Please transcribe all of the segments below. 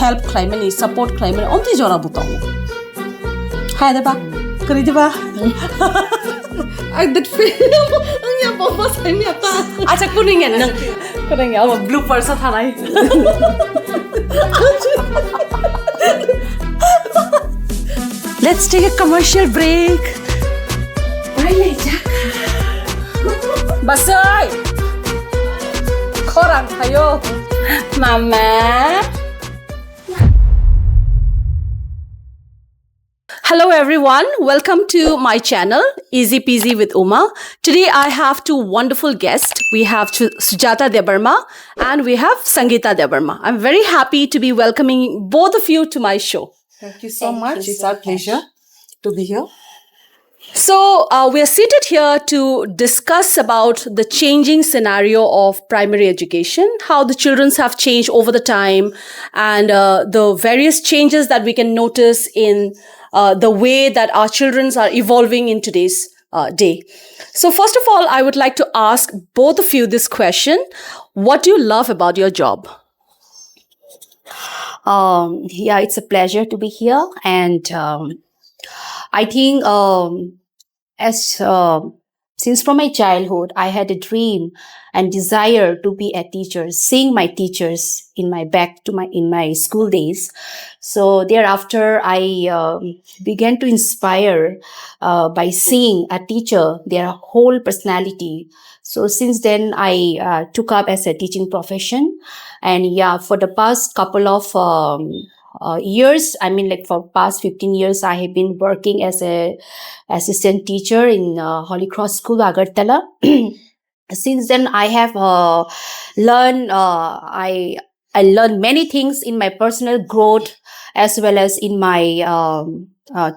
help claimant, support claimant, onti jora butao. Hai da ba? Kari da ba? I did film. Ang ya papa sa mi ata. Acha kuning yan nang kuning ya blooper sa thanai. Let's take a commercial break. Basay! Korang kayo. Mama. Hello everyone, welcome to my channel, Easy-peasy with Uma. Today I have two wonderful guests. We have Sujata Debbarma and we have Sangita Debbarma. I'm very happy to be welcoming both of you to my show. Thank you so much. It's our pleasure to be here. So we are seated here to discuss about the changing scenario of primary education, how the children have changed over the time, and the various changes that we can notice in the way that our children are evolving in today's day. So first of all, I would like to ask both of you this question. What do you love about your job? Yeah, it's a pleasure to be here. And I think since from my childhood, I had a dream and desire to be a teacher, seeing my teachers in my school days. So thereafter, I began to inspire by seeing a teacher, their whole personality. So since then, I took up as a teaching profession. And yeah, for the past couple of years, for past 15 years, I have been working as a assistant teacher in Holy Cross School, Agartala. Since then, I have learned, I learned many things in my personal growth as well as in my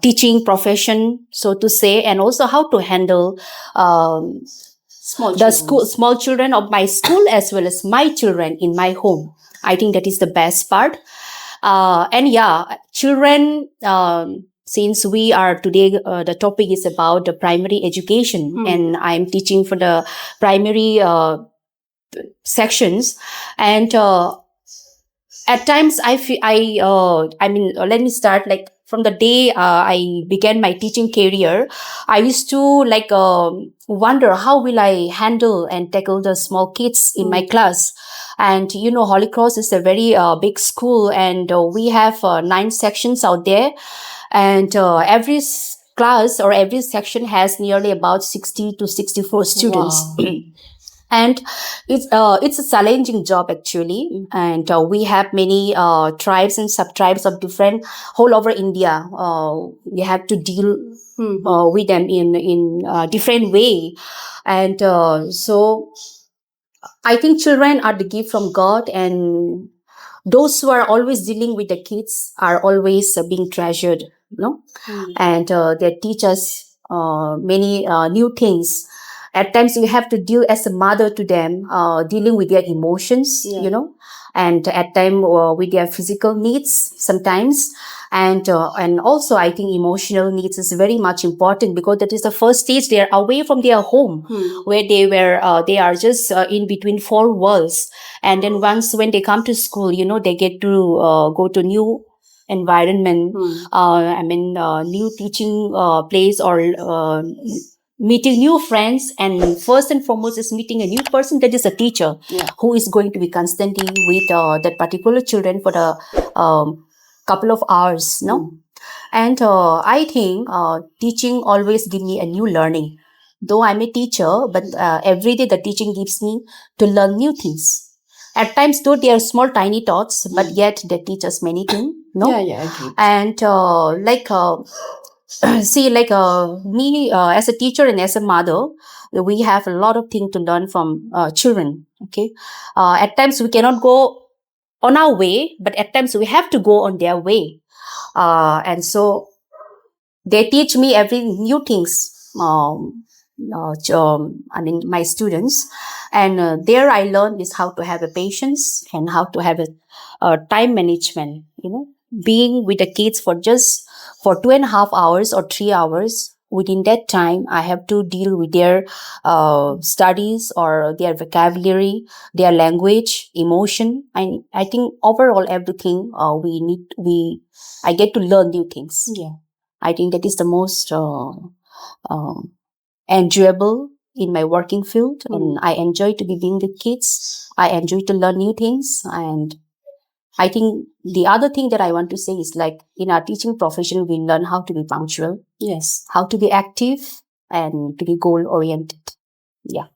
teaching profession, so to say, and also how to handle small children of my school as well as my children in my home. I think that is the best part. And yeah, children, since we are today, the topic is about the primary education, and I'm teaching for the primary sections. And at times, let me start from the day I began my teaching career. I used to wonder how will I handle and tackle the small kids in my class. And Holy Cross is a very big school, and we have 9 sections out there, and every class or every section has nearly about 60 to 64 students. Wow. And it's a challenging job actually, and we have many tribes and sub-tribes of different whole over India. We have to deal with them in different way, and so I think children are the gift from God, and those who are always dealing with the kids are always being treasured, and they teach us many new things. At times you have to deal as a mother to them, dealing with their emotions, and at times with their physical needs sometimes. And also I think emotional needs is very much important, because that is the first stage. They are away from their home where they are just in between 4 walls. And then when they come to school, they get to go to new environment, new teaching place, or meeting new friends, and first and foremost is meeting a new person, that is a teacher, who is going to be constantly with that particular children for the couple of hours, And I think teaching always give me a new learning. Though I'm a teacher, but every day the teaching gives me to learn new things. At times, though they are small, tiny thoughts, but yet they teach us many things, Yeah, okay. And me as a teacher and as a mother, we have a lot of things to learn from children. Okay, at times we cannot go on our way, but at times we have to go on their way, and so they teach me every new things. My students, and there I learned is how to have a patience and how to have a time management. Being with the kids for 2.5 hours or 3 hours within that time, I have to deal with their studies or their vocabulary, their language, emotion, and I think overall everything I get to learn new things. Yeah. I think that is the most enjoyable in my working field, and I enjoy to be being with kids. I enjoy to learn new things, and I think the other thing that I want to say is like in our teaching profession, we learn how to be punctual. Yes. How to be active and to be goal oriented. Yeah.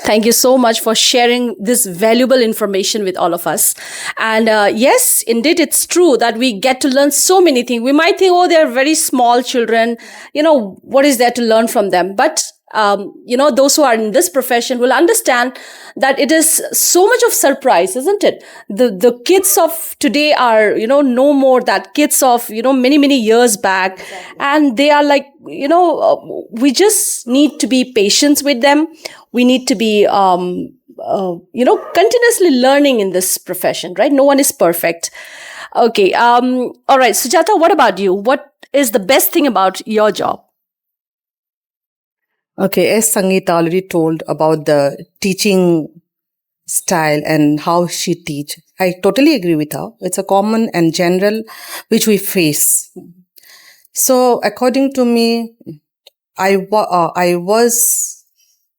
Thank you so much for sharing this valuable information with all of us. And yes, indeed, it's true that we get to learn so many things. We might think, oh, they're very small children. What is there to learn from them? But those who are in this profession will understand that it is so much of surprise, isn't it? The kids of today are, no more that kids of, many, many years back. Exactly. And they are like, we just need to be patient with them. We need to be, continuously learning in this profession, right? No one is perfect. Okay. All right. Sujata, what about you? What is the best thing about your job? Okay, as Sangita already told about the teaching style and how she teach, I totally agree with her. It's a common and general which we face. So according to me, I was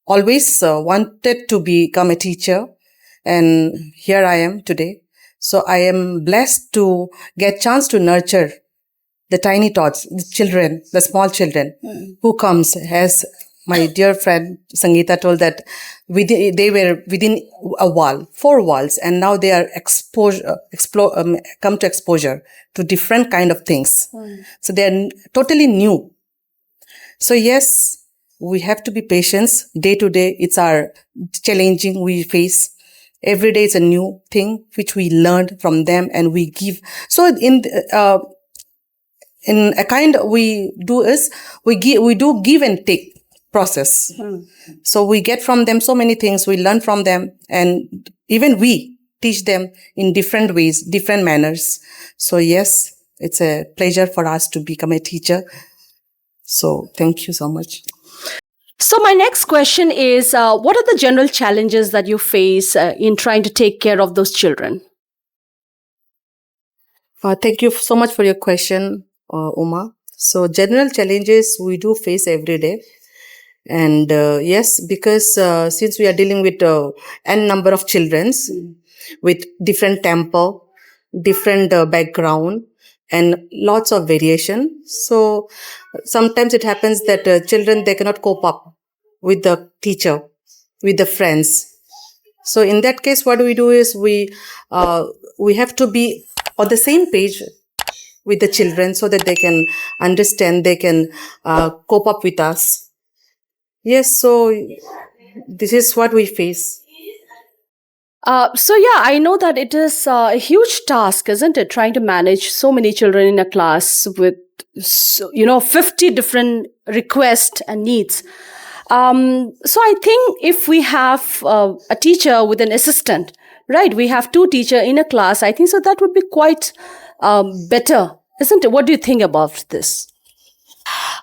always wanted to become a teacher, and here I am today. So I am blessed to get chance to nurture the tiny tots, the children, the small children who comes, as my dear friend Sangita told, that they were within a wall, 4 walls, and now they are come to exposure to different kind of things. So they are totally new. So yes, we have to be patient. Day to day, it's our challenging we face. Every day is a new thing which we learned from them, and we give. So in a kind we do is we do give and take process. So we get from them so many things, we learn from them, and even we teach them in different ways, different manners. So yes, it's a pleasure for us to become a teacher. So thank you so much. So my next question is, what are the general challenges that you face in trying to take care of those children? Thank you so much for your question, Uma. So general challenges we do face every day. And yes, because since we are dealing with n number of children with different tempo, different background, and lots of variation. So sometimes it happens that children, they cannot cope up with the teacher, with the friends. So in that case, what we do is we have to be on the same page with the children so that they can understand, they can cope up with us. Yes, so this is what we face. So yeah, I know that it is a huge task, isn't it? Trying to manage so many children in a class with 50 different requests and needs. So I think if we have a teacher with an assistant, right? We have 2 teachers in a class. I think so that would be quite better, isn't it? What do you think about this?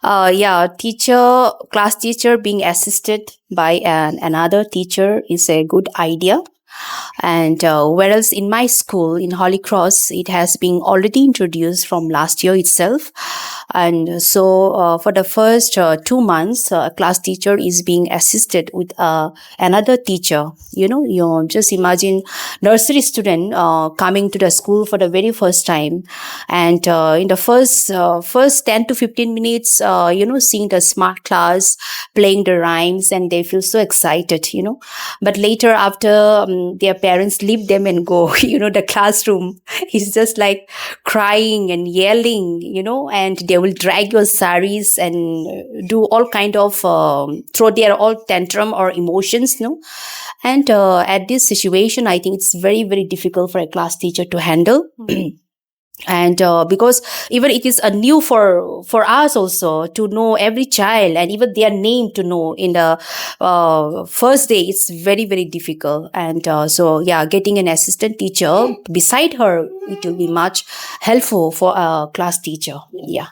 Class teacher being assisted by another teacher is a good idea. And whereas in my school, in Holy Cross, it has been already introduced from last year itself. And so for the first 2 months, a class teacher is being assisted with another teacher. You just imagine nursery student coming to the school for the very first time. And in the first 10 to 15 minutes, seeing the smart class, playing the rhymes, and they feel so excited, But later, after their parents leave them and go, the classroom is just like crying and yelling, and they will drag your saris and do all kind of, throw their all tantrum or emotions, And at this situation, I think it's very, very difficult for a class teacher to handle. And because even it is a new for us also to know every child and even their name to know in the first day, it's very, very difficult. And getting an assistant teacher beside her, it will be much helpful for a class teacher. Yeah.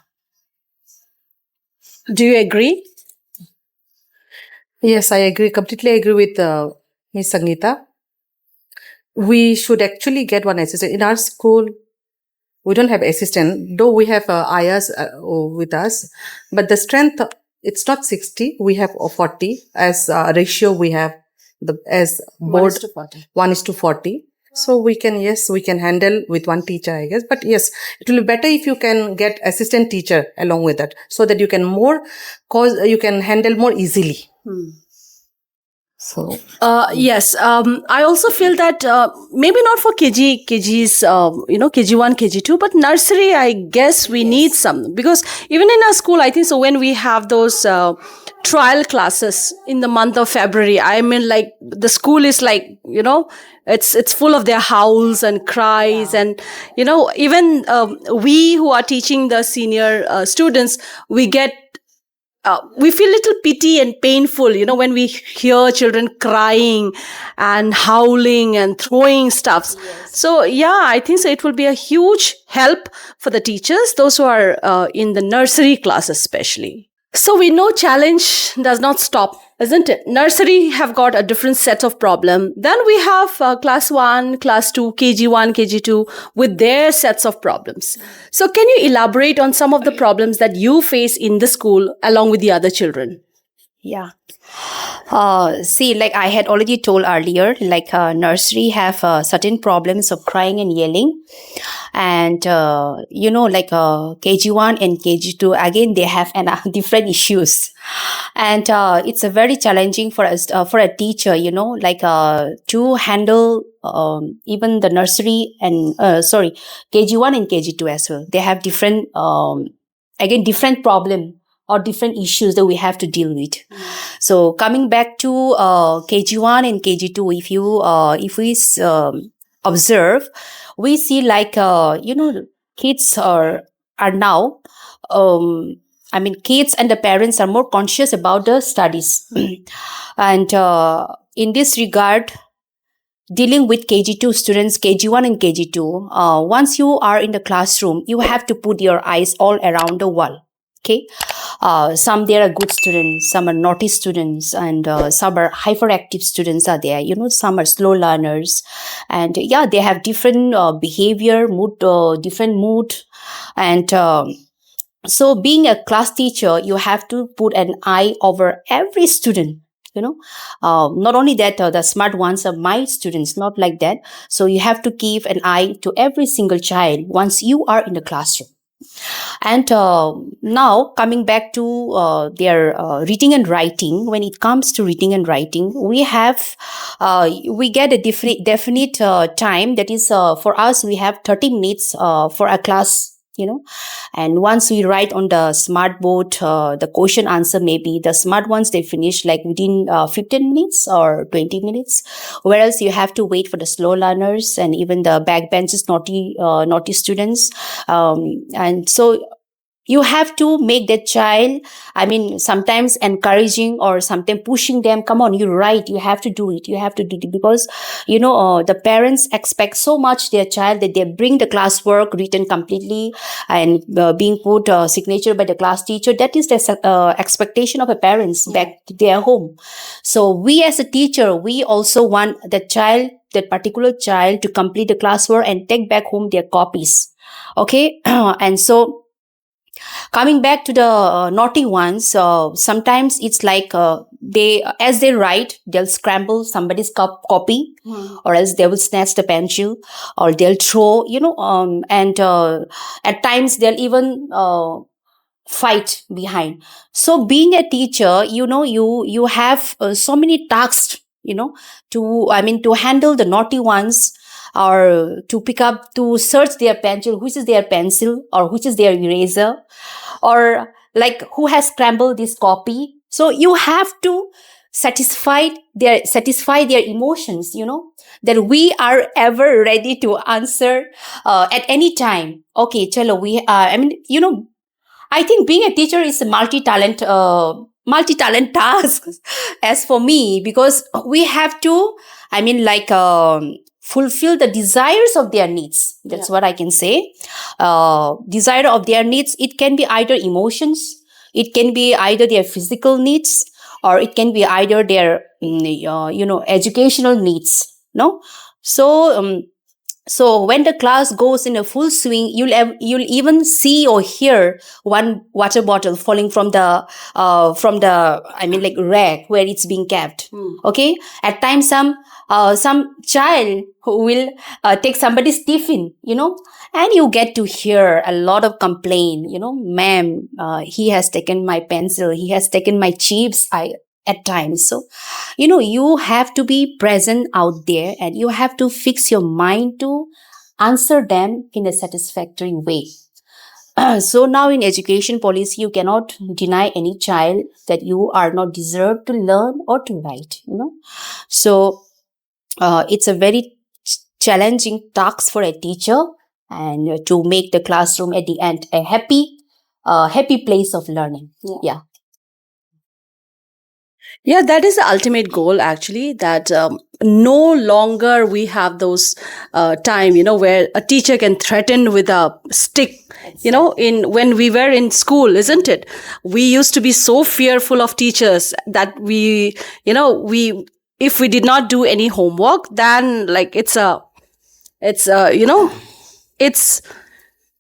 Do you agree? Yes, I agree. Completely agree with Miss Sangita. We should actually get one assistant in our school. We don't have assistant, though we have ayahs with us, but the strength, it's not 60. We have 40 as ratio. We have the as board 1:40. 1:40. So we can, yes, we can handle with one teacher, I guess. But yes, it will be better if you can get assistant teacher along with that, so that you can you can handle more easily. So Yes, I also feel that maybe not for KGs, KG1, KG2, but nursery, I guess we need some, because even in our school, I think so when we have those trial classes in the month of February, I mean, like the school is like, it's full of their howls and cries, and even we who are teaching the senior students, we feel little pity and painful, when we hear children crying and howling and throwing stuffs. So, yeah, I think so. It will be a huge help for the teachers, those who are in the nursery class, especially. So we know challenge does not stop, isn't it? Nursery have got a different set of problem. Then we have class 1, class 2, KG1, KG2 with their sets of problems. So can you elaborate on some of the problems that you face in the school along with the other children? Yeah. See, like I had already told earlier, like nursery have certain problems of crying and yelling. And, like KG1 and KG2, again, they have different issues. And it's a very challenging for us, for a teacher, to handle even the nursery and, KG1 and KG2 as well. They have different, different problem or different issues that we have to deal with. So coming back to KG1 and KG2, if we observe, we see like kids are now. Kids and the parents are more conscious about the studies, and in this regard, dealing with KG2 students, KG1 and KG2, once you are in the classroom, you have to put your eyes all around the wall. Okay, some there are good students, some are naughty students, and some are hyperactive students are there. Some are slow learners, and yeah, they have different behavior, different mood, and so being a class teacher, you have to put an eye over every student. Not only that, the smart ones are my students, not like that. So you have to keep an eye to every single child once you are in the classroom. And now coming back to their reading and writing, when it comes to reading and writing, we get a definite time. That is, for us, we have 30 minutes for a class. And once we write on the smart board, the question answer, maybe the smart ones, they finish like within 15 minutes or 20 minutes, whereas you have to wait for the slow learners and even the backbenches, naughty students, and so you have to make that child, sometimes encouraging or sometimes pushing them, come on, you're right, you have to do it, because the parents expect so much their child that they bring the classwork written completely and being put signature by the class teacher. That is the expectation of the parents back to their home. So we as a teacher, we also want that particular child to complete the classwork and take back home their copies. Okay. And so coming back to the naughty ones, sometimes it's like as they write, they'll scramble somebody's copy, or else they will snatch the pencil, or they'll throw, and at times they'll even fight behind. So being a teacher, you have so many tasks, to handle the naughty ones, or to search their pencil, which is their pencil or which is their eraser, or like who has scrambled this copy. So you have to satisfy their emotions, that we are ever ready to answer at any time. Okay, chalo, I think being a teacher is a multi-talent task as for me, because we have to, fulfill the desires of their needs. That's what I can say. Desire of their needs, it can be either emotions, It can be either their physical needs, or it can be either their educational needs. No, so so when the class goes in a full swing, you'll even see or hear one water bottle falling from the, I mean, like, rack where it's being kept. Okay, at times some child who will take somebody's tiffin, and you get to hear a lot of complaint. Ma'am, he has taken my pencil, he has taken my chips. At times, so you have to be present out there, and you have to fix your mind to answer them in a satisfactory way. So now in education policy, you cannot deny any child that you are not deserved to learn or to write. So it's a very challenging task for a teacher, and to make the classroom at the end a happy place of learning. Yeah. Yeah, that is the ultimate goal, actually, that no longer we have those time, where a teacher can threaten with a stick, in when we were in school, isn't it? We used to be so fearful of teachers that we if we did not do any homework, then like it's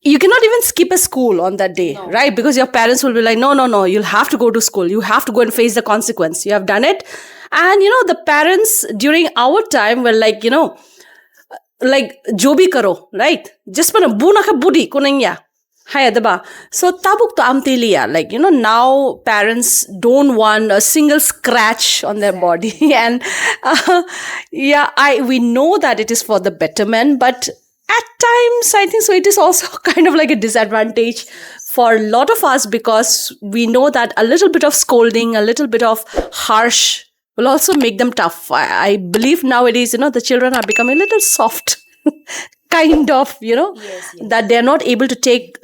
you cannot even skip a school on that day, right? Because your parents will be like, no, no, no, you'll have to go to school. You have to go and face the consequence. You have done it. And, the parents during our time were like, like, jo bhi karo, right? Just mana buna ka budi kunanya. Hi, Adaba. So, tabuk to amtiliya. Like, now parents don't want a single scratch on their body. And, we know that it is for the betterment, but at times, I think so, it is also kind of like a disadvantage for a lot of us, because we know that a little bit of scolding, a little bit of harsh will also make them tough. I believe nowadays, the children are becoming a little soft, kind of, Yes. that they're not able to take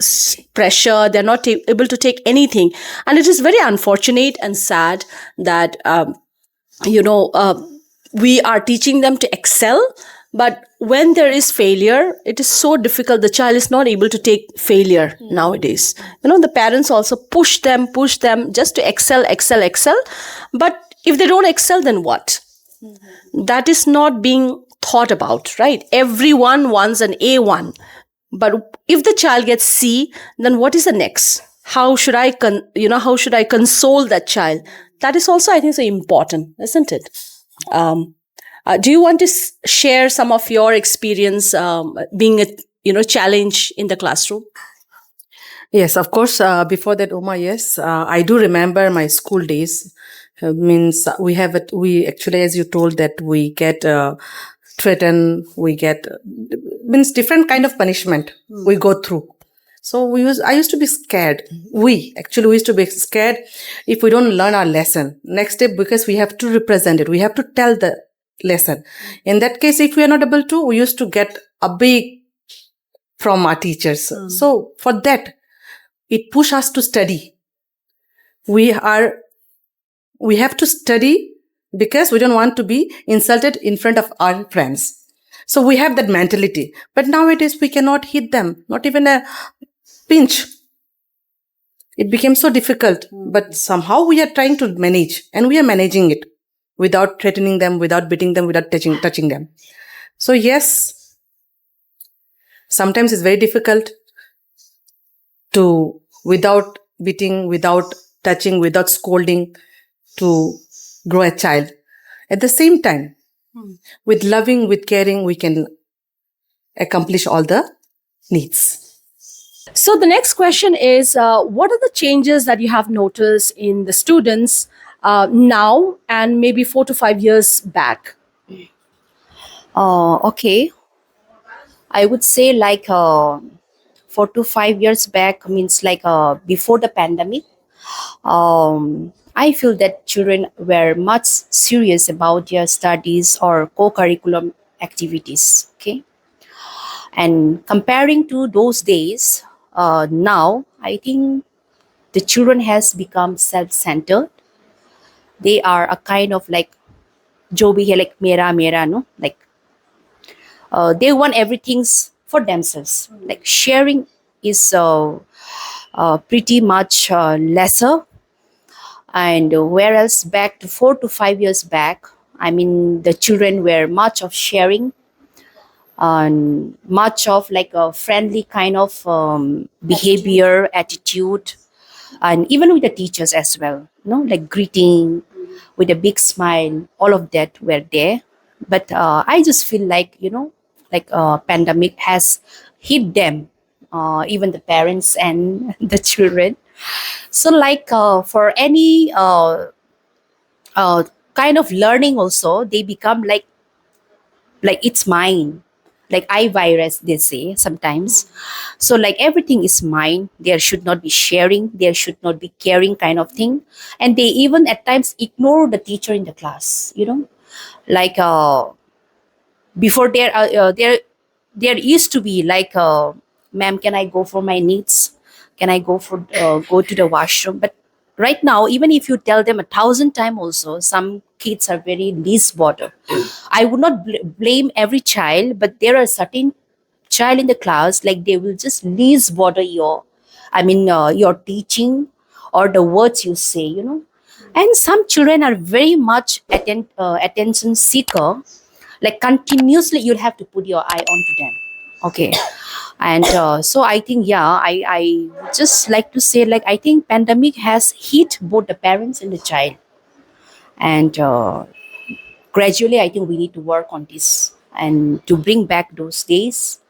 pressure, they're not able to take anything. And it is very unfortunate and sad that, we are teaching them to excel. But when there is failure, it is so difficult. The child is not able to take failure nowadays. The parents also push them just to excel. But if they don't excel, then what? That is not being thought about, right? Everyone wants an A1. But if the child gets C, then what is the next? How should I console that child? That is also, I think, so important, isn't it? Do you want to share some of your experience being a challenge in the classroom? Yes, of course. Before that, Uma, yes, I do remember my school days. Means we actually, as you told, that we get threatened, we get means different kind of punishment we go through. So I used to be scared. We used to be scared if we don't learn our lesson next day, because we have to represent it. We have to tell the lesson. In that case, if we are not able to, we used to get a big from our teachers. So for that, it pushes us to study. We have to study because we don't want to be insulted in front of our friends. So we have that mentality. But nowadays, we cannot hit them, not even a pinch. It became so difficult. But somehow we are trying to manage, and we are managing it without threatening them, without beating them, without touching them. So yes, sometimes it's very difficult to, without beating, without touching, without scolding, to grow a child. At the same time, with loving, with caring, we can accomplish all the needs. So the next question is, what are the changes that you have noticed in the students now and maybe 4 to 5 years back? Okay. I would say like 4 to 5 years back, means like before the pandemic. I feel that children were much serious about their studies or co-curriculum activities. Okay. And comparing to those days, now I think the children has become self-centered. They are a kind of like jo bhi hai, like mera, no, like they want everything for themselves. Like sharing is pretty much lesser. And whereas back to 4 to 5 years back, I mean, the children were much of sharing and much of like a friendly kind of behavior, attitude, and even with the teachers as well, like greeting with a big smile, all of that were there. But I just feel like, like pandemic has hit them, even the parents and the children. So like for any uh, kind of learning also, they become like it's mine, like I virus they say sometimes. So like everything is mine, there should not be sharing, there should not be caring kind of thing. And they even at times ignore the teacher in the class, like before there used to be like ma'am, can I go for my needs, can I go to the washroom? But right now, even if you tell them 1,000 times also, some kids are very least border. I would not blame every child, but there are certain child in the class like they will just least bother your teaching or the words you say, and some children are very much attention seeker, like continuously you'll have to put your eye onto them. Okay. And so I think, yeah, I would just like to say, like, I think pandemic has hit both the parents and the child. And gradually I think we need to work on this and to bring back those days.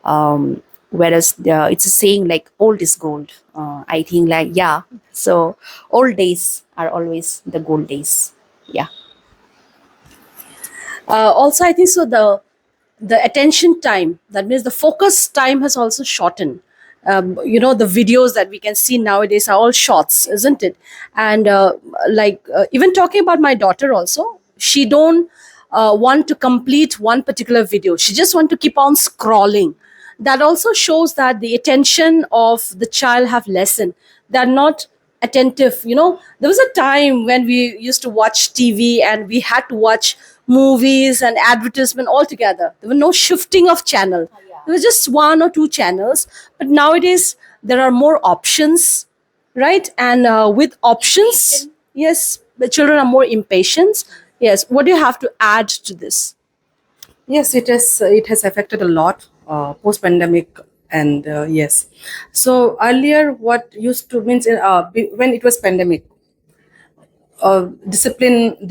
Whereas it's a saying like old is gold. I think, like, yeah, so old days are always the gold days. Yeah. Also, I think so. The attention time, that means the focus time, has also shortened. The videos that we can see nowadays are all shots, isn't it? And even talking about my daughter, also, she don't want to complete one particular video. She just want to keep on scrolling. That also shows that the attention of the child have lessened. They're not attentive. There was a time when we used to watch TV and we had to watch movies and advertisement all together. There was no shifting of channel. There was just one or two channels. But nowadays there are more options, right? And with options, yes, the children are more impatient. Yes, what do you have to add to this? Yes, it has affected a lot post pandemic, and yes. So earlier, what used to means when it was pandemic, disciplinary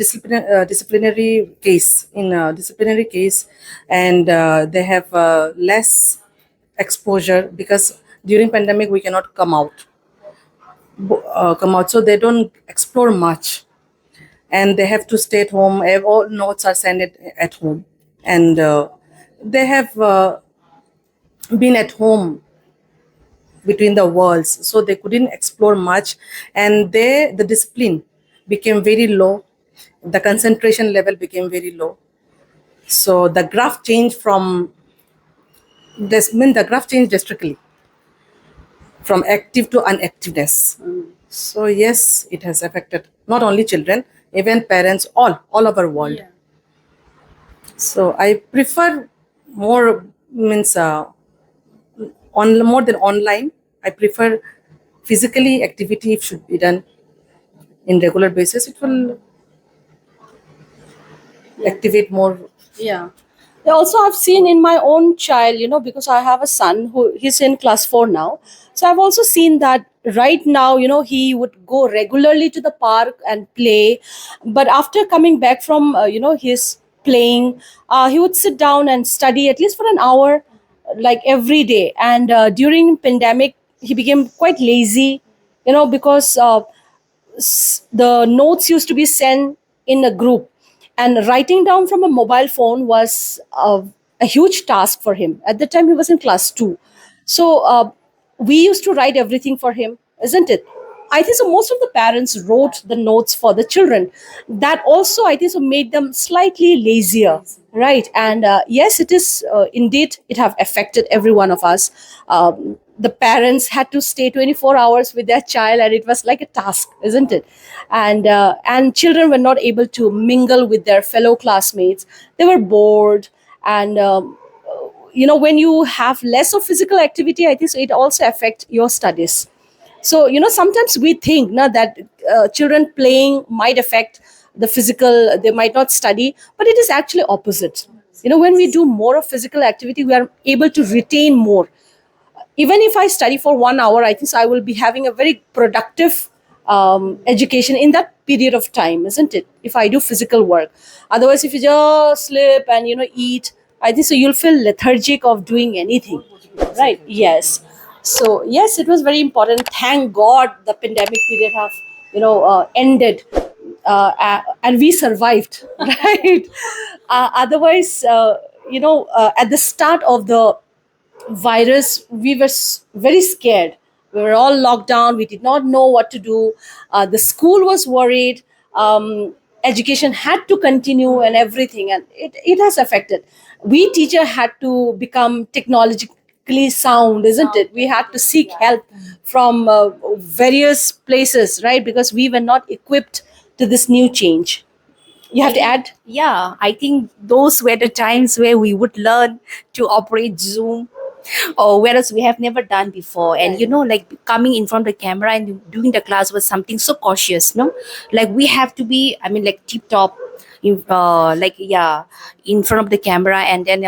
case in a disciplinary case, and they have less exposure because during pandemic we cannot come out, so they don't explore much, and they have to stay at home. All notes are sent at home, and they have been at home between the worlds, so they couldn't explore much, and the discipline became very low, the concentration level became very low. So the graph changed from this mean the graph changed drastically from active to unactiveness. So yes, it has affected not only children, even parents, all over world. Yeah. So I prefer more means on more than online. I prefer physically activity if should be done in regular basis. It will activate more. Yeah. I also have seen in my own child, because I have a son who he's in class 4 now. So I've also seen that right now, he would go regularly to the park and play. But after coming back from, his playing, he would sit down and study at least for an hour, like every day. And during pandemic, he became quite lazy, because the notes used to be sent in a group, and writing down from a mobile phone was a huge task for him. At the time he was in class 2. So we used to write everything for him, isn't it? I think so most of the parents wrote the notes for the children. That also, I think so, made them slightly lazier, right? And yes, it is indeed, it have affected every one of us. The parents had to stay 24 hours with their child, and it was like a task, isn't it? And children were not able to mingle with their fellow classmates. They were bored. And when you have less of physical activity, I think so it also affect your studies. So sometimes we think now that children playing might affect the physical, they might not study, but it is actually opposite. When we do more of physical activity, we are able to retain more. Even if I study for 1 hour, I think so I will be having a very productive education in that period of time, isn't it? If I do physical work. Otherwise, if you just sleep and eat, I think so you'll feel lethargic of doing anything, right? Yes. So yes, it was very important. Thank God the pandemic period have ended, and we survived, right? Otherwise, at the start of the virus, we were very scared. We were all locked down. We did not know what to do. The school was worried. Education had to continue and everything, and it has affected. We teacher had to become technologically sound, isn't it? We had to seek help from various places, right? Because we were not equipped to this new change. You have to add. Yeah, I think those were the times where we would learn to operate Zoom, or whereas we have never done before. And like coming in front of the camera and doing the class was something so cautious, no? Like we have to be, I mean, like tip top. Like yeah, in front of the camera, and then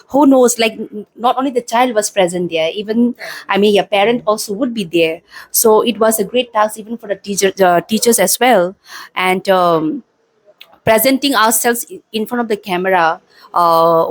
who knows, like not only the child was present there, even I mean your parent also would be there. So it was a great task even for the teachers as well. And presenting ourselves in front of the camera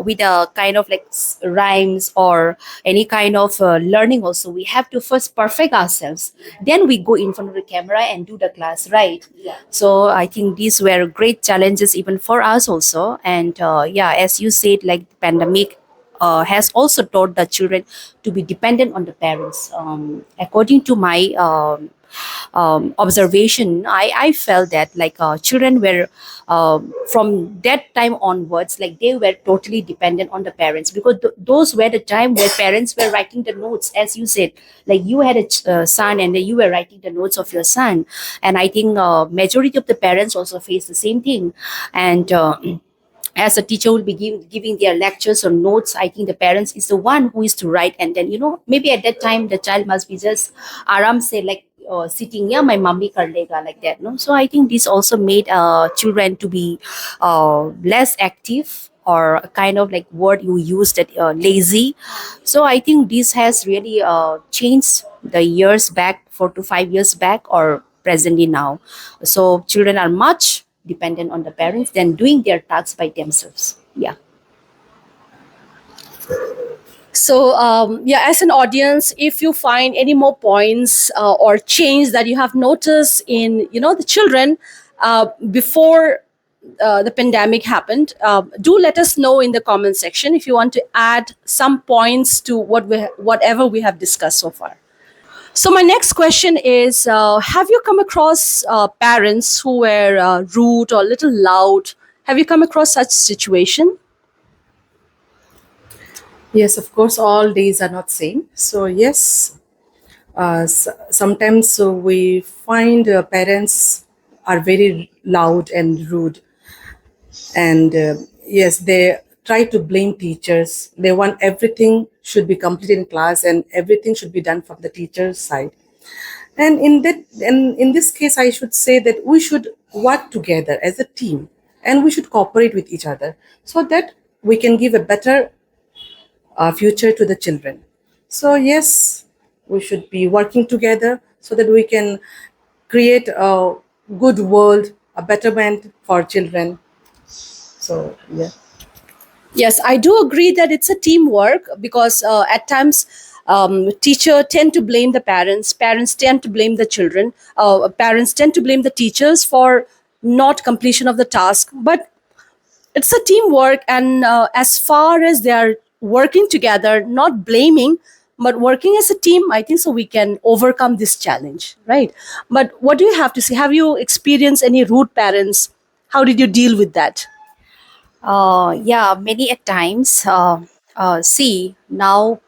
with a kind of like rhymes or any kind of learning, also we have to first perfect ourselves, then we go in front of the camera and do the class, right? So I think these were great challenges even for us also. And yeah, as you said, like the pandemic has also taught the children to be dependent on the parents. According to my observation, I felt that like children were from that time onwards, like they were totally dependent on the parents, because those were the time where parents were writing the notes, as you said, like you had a son and then you were writing the notes of your son. And I think majority of the parents also face the same thing. And as a teacher will be giving their lectures or notes, I think the parents is the one who is to write. And then maybe at that time the child must be just aram say like sitting, yeah, my mummy kar lega, like that, no? So I think this also made children to be less active, or a kind of like word you used that lazy. So I think this has really changed the years back, 4 to 5 years back, or presently now. So children are much dependent on the parents than doing their tasks by themselves. Yeah. So, yeah, as an audience, if you find any more points or change that you have noticed in, the children before the pandemic happened, do let us know in the comment section if you want to add some points to whatever we have discussed so far. So, my next question is: have you come across parents who were rude or a little loud? Have you come across such situation? Yes, of course, all days are not same. So yes, sometimes we find parents are very loud and rude, and yes, they try to blame teachers. They want everything should be completed in class and everything should be done from the teacher's side. And in this case, I should say that we should work together as a team, and we should cooperate with each other so that we can give a better future to the children. So yes, we should be working together so that we can create a good world, a betterment for children. So yeah. Yes, I do agree that it's a teamwork because at times teacher tend to blame the parents tend to blame the children, parents tend to blame the teachers for not completion of the task. But it's a teamwork, and as far as they are working together, not blaming, but working as a team, I think so we can overcome this challenge, right? But what do you have to say? Have you experienced any rude parents? How did you deal with that? Yeah, many a times. See, now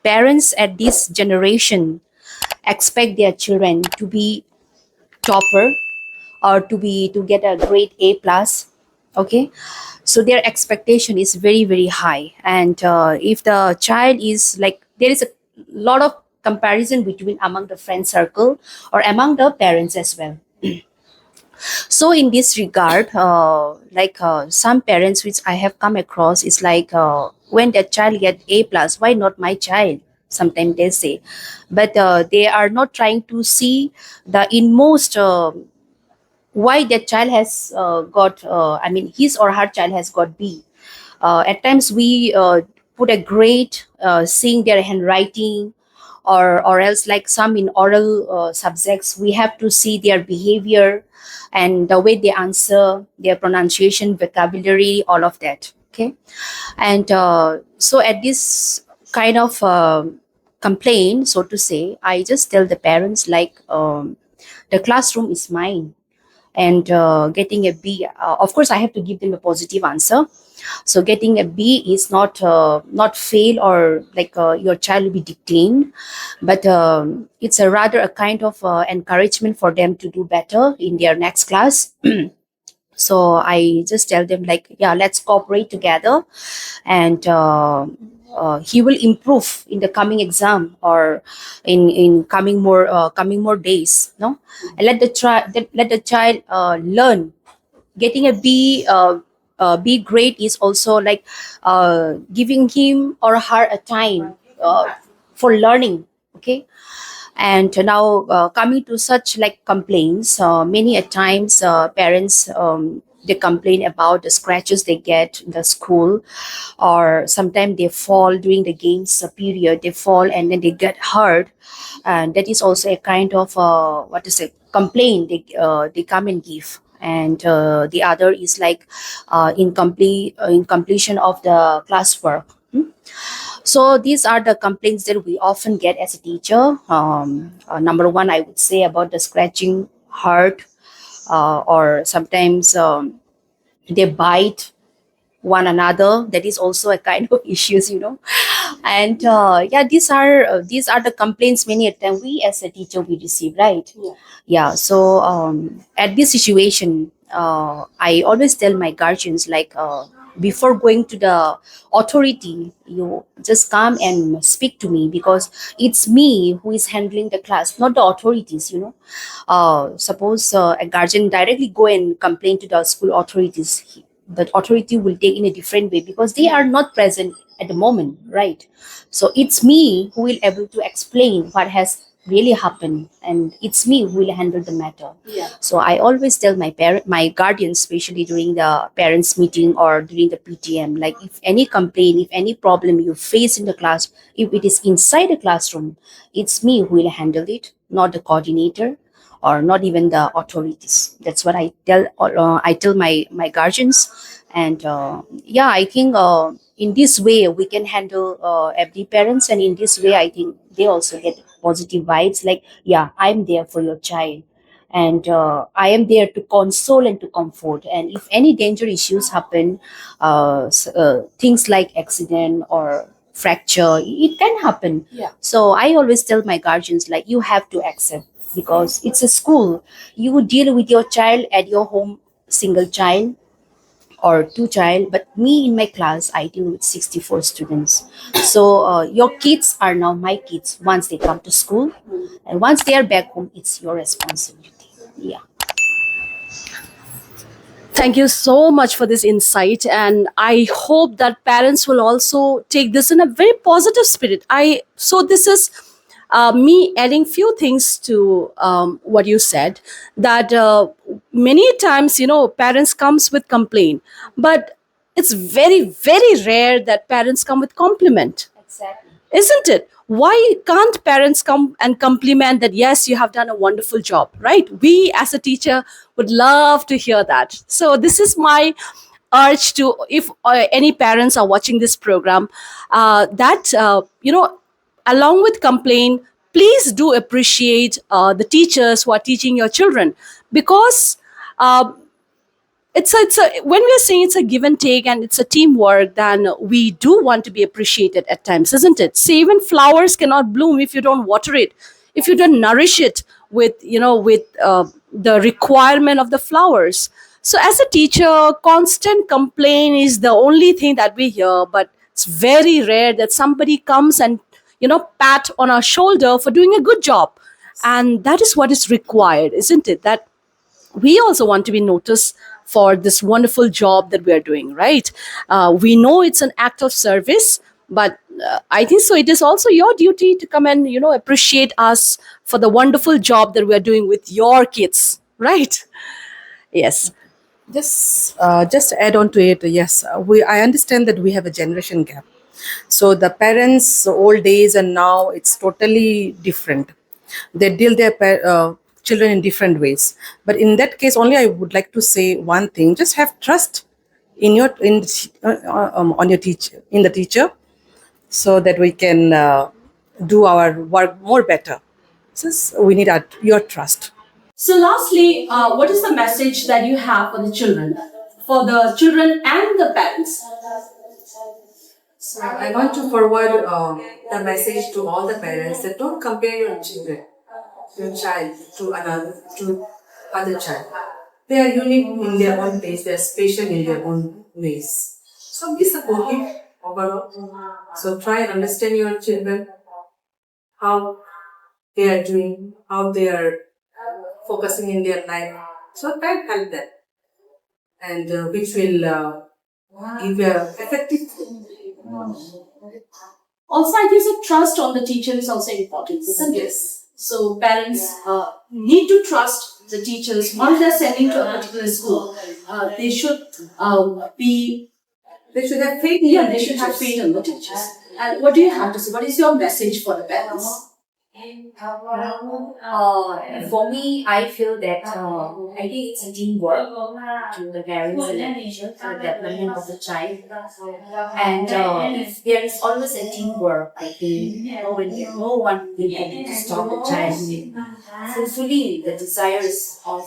parents at this generation expect their children to be topper, or to get a grade A plus. Okay, so their expectation is very very high. And if the child is like, there is a lot of comparison between among the friend circle or among the parents as well. So in this regard, some parents which I have come across is like, when their child get A plus, why not my child? Sometimes they say, but they are not trying to see the inmost, why their child has got, I mean, his or her child has got B. At times we put a grade, seeing their handwriting, or else like some in oral subjects, we have to see their behavior and the way they answer, their pronunciation, vocabulary, all of that. Okay, and so at this kind of complaint, so to say, I just tell the parents like, the classroom is mine, and getting a B, of course I have to give them a positive answer. So getting a B is not fail, or like your child will be detained, but it's a rather a kind of encouragement for them to do better in their next class. So I just tell them like, yeah, let's cooperate together, and he will improve in the coming exam, or in coming more days, no. And let the child learn. Getting a B, B grade is also like giving him or her a time for learning. Okay, and now coming to such like complaints, many a times parents, they complain about the scratches they get in the school, or sometimes they fall during the games period, they fall and then they get hurt, and that is also a kind of what to say, complaint they come and give. And the other is like incompletion of the classwork. So these are the complaints that we often get as a teacher. Number one, I would say about the scratching, hurt, or sometimes they bite one another. That is also a kind of issues, you know. And yeah, these are the complaints many a time we as a teacher we receive, right? Yeah. So at this situation, I always tell my guardians like, before going to the authority, you just come and speak to me, because it's me who is handling the class, not the authorities, you know. Suppose a guardian directly go and complain to the school authorities, the authority will take in a different way, because they are not present at the moment, right? So it's me who will able to explain what has really happened, and it's me who will handle the matter. So I always tell my guardians, especially during the parents meeting or during the PTM, like, if any complaint, if any problem you face in the class, if it is inside the classroom, it's me who will handle it, not the coordinator or not even the authorities. That's what I tell my guardians. And yeah, I think in this way we can handle every parents, and in this way I think they also get positive vibes, like, yeah, I'm there for your child, and I am there to console and to comfort. And if any danger issues happen, things like accident or fracture, it can happen. So I always tell my guardians like, you have to accept, because it's a school. You deal with your child at your home, single child or two child, but me in my class I deal with 64 students. So your kids are now my kids once they come to school, and once they are back home, it's your responsibility. Yeah. Thank you so much for this insight, and I hope that parents will also take this in a very positive spirit. This is me adding few things to what you said. That many times, parents comes with complaint, but it's very very rare that parents come with compliment, Exactly. isn't it? Why can't parents come and compliment that, yes, you have done a wonderful job, right? We as a teacher would love to hear that. So this is my urge to, if any parents are watching this program, that along with complaint, please do appreciate the teachers who are teaching your children, because uh, it's a when we're saying it's a give and take and it's a teamwork, then we do want to be appreciated at times, isn't it? See, even flowers cannot bloom if you don't water it, if you don't nourish it with the requirement of the flowers. So as a teacher, constant complaint is the only thing that we hear, but it's very rare that somebody comes and pat on our shoulder for doing a good job. And that is what is required, isn't it? That we also want to be noticed for this wonderful job that we are doing, right? We know it's an act of service, but I think so it is also your duty to come and appreciate us for the wonderful job that we are doing with your kids, right? Yes. Just to add on to it, yes, I understand that we have a generation gap. So the parents' old days and now it's totally different. They deal their children in different ways. But in that case, only I would like to say one thing: just have trust in your on your teacher, in the teacher, so that we can do our work more better. Since we need your trust. So, lastly, what is the message that you have for the children and the parents? So I want to forward the message to all the parents that don't compare your children, your child to other child. They are unique in their own ways. They are special in their own ways. So be supportive overall. So try and understand your children, how they are doing, how they are focusing in their life. So try and help them, and which will give effective. Also, I think so trust on the teacher is also important, isn't it? Yes. So parents need to trust the teachers once they're sending to a particular school. They should be. They should have faith. Yeah, they should have faith in the teachers. And what do you have to say? What is your message for the parents? For me, I feel that I think it's a teamwork to the parents and the teachers for the development of the child. And if there is always a teamwork, I think no one will be able to stop the child fulfilling the desires of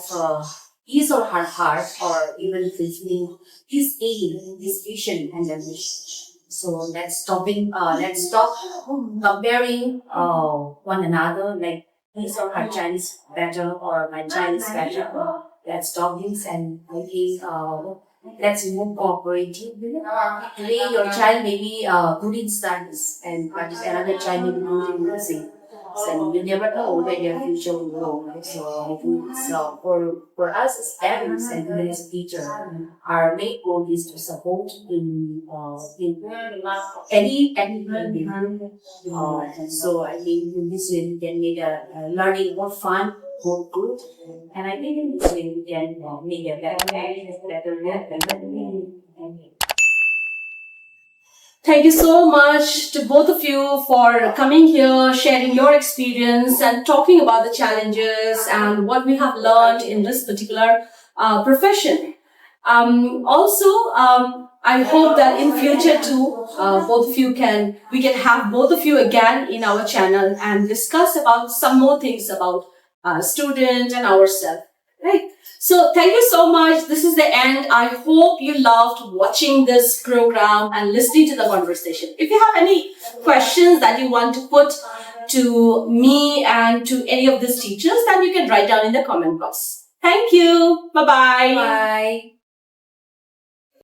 his or her heart, or even fulfilling his aim, his vision and ambition. So let's stop comparing one another, like his or her child is better or my child is better. Let's stop this, and I think let's move cooperative. Today your child may be good in studies, and but another child may be good in music. So you never know where their future will go. Right? So I think for us as parents and even as a teacher, our main goal is to support in any so I think in this way we can make a learning more fun, more good, and I think in this way we can make a better work and better living. Thank you so much to both of you for coming here, sharing your experience and talking about the challenges and what we have learned in this particular profession. I hope that in future too, we can have both of you again in our channel and discuss about some more things about student and ourselves. Right. So thank you so much. This is the end. I hope you loved watching this program and listening to the conversation. If you have any questions that you want to put to me and to any of these teachers, then you can write down in the comment box. Thank you. Bye-bye. Bye.